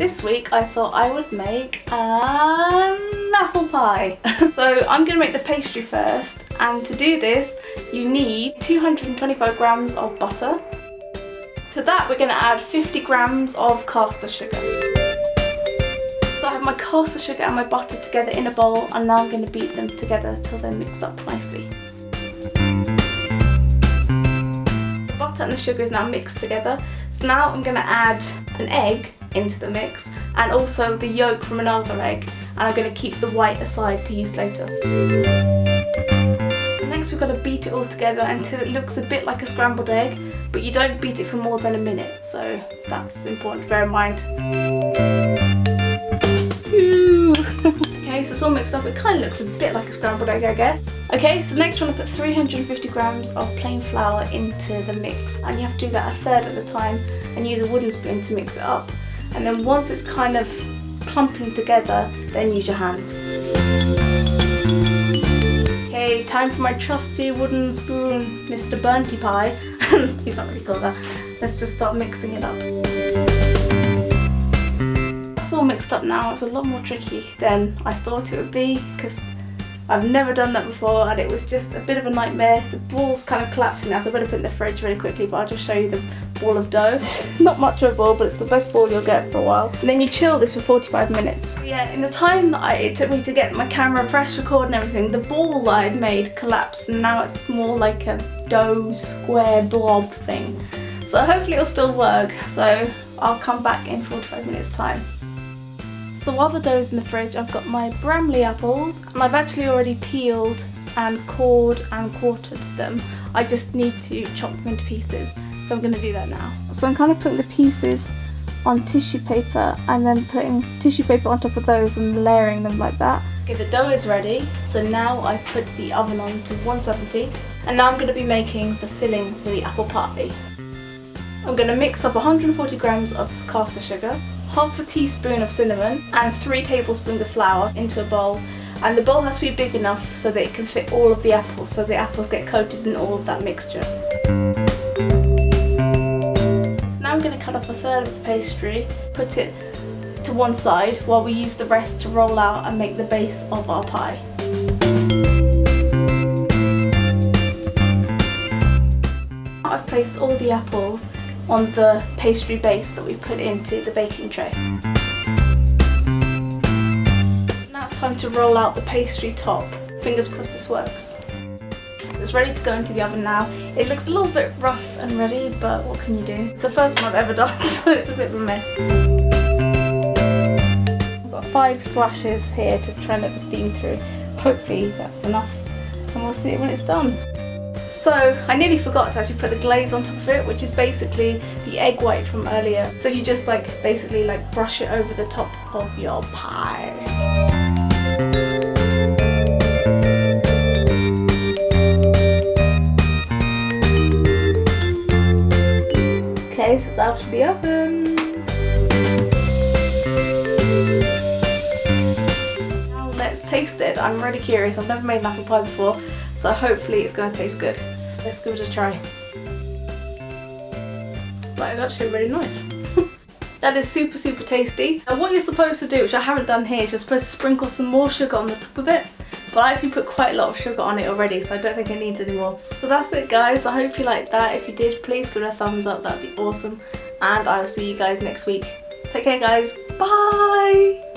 this week I thought I would make an apple pie. So I'm going to make the pastry first, and to do this you need 225 grams of butter. To that we're going to add 50 grams of caster sugar. So I have my caster sugar and my butter together in a bowl, and now I'm going to beat them together till they're mixed up nicely. The butter and the sugar is now mixed together, so now I'm going to add an egg into the mix and also the yolk from another egg, and I'm going to keep the white aside to use later. So next we've got to beat it all together until it looks a bit like a scrambled egg, but you don't beat it for more than a minute, so that's important to bear in mind. Okay, so it's all mixed up. It kind of looks a bit like a scrambled egg, I guess. Okay, so next we're going to put 350 grams of plain flour into the mix, and you have to do that a third at a time and use a wooden spoon to mix it up. And then once it's kind of clumping together, then use your hands. Okay, time for my trusty wooden spoon, Mr. Burnty Pie. He's not really called that. Let's just start mixing it up. It's all mixed up now. It's a lot more tricky than I thought it would be because I've never done that before, and it was just a bit of a nightmare. The ball's kind of collapsing now, so I better put it in the fridge really quickly, but I'll just show you the ball of dough. Not much of a ball, but it's the best ball you'll get for a while. And then you chill this for 45 minutes. Yeah, in the time that it took me to get my camera, press record and everything, the ball that I'd made collapsed, and now it's more like a dough square blob thing. So hopefully it'll still work, so I'll come back in 45 minutes time. So while the dough is in the fridge, I've got my Bramley apples, and I've actually already peeled and cored and quartered them. I just need to chop them into pieces, so I'm going to do that now. So I'm kind of putting the pieces on tissue paper and then putting tissue paper on top of those and layering them like that. Okay, the dough is ready, so now I've put the oven on to 170, and now I'm going to be making the filling for the apple pie. I'm going to mix up 140 grams of caster sugar, half a teaspoon of cinnamon and 3 tablespoons of flour into a bowl, and the bowl has to be big enough so that it can fit all of the apples, so the apples get coated in all of that mixture. So now I'm going to cut off a third of the pastry, put it to one side while we use the rest to roll out and make the base of our pie. I've placed all the apples on the pastry base that we put into the baking tray. Now it's time to roll out the pastry top. Fingers crossed this works. It's ready to go into the oven now. It looks a little bit rough and ready, but what can you do? It's the first one I've ever done, so it's a bit of a mess. I've got 5 slashes here to try and let the steam through. Hopefully that's enough, and we'll see it when it's done. So I nearly forgot to actually put the glaze on top of it, which is basically the egg white from earlier. So if you just basically brush it over the top of your pie. Okay, so it's out of the oven. Now let's taste it. I'm really curious. I've never made an apple pie before, so hopefully it's going to taste good. Let's give it a try. That is actually really nice. That is super tasty. And what you're supposed to do, which I haven't done here, is you're supposed to sprinkle some more sugar on the top of it. But I actually put quite a lot of sugar on it already, so I don't think I need any more. So that's it guys, I hope you liked that. If you did, please give it a thumbs up, that'd be awesome. And I will see you guys next week. Take care guys, bye!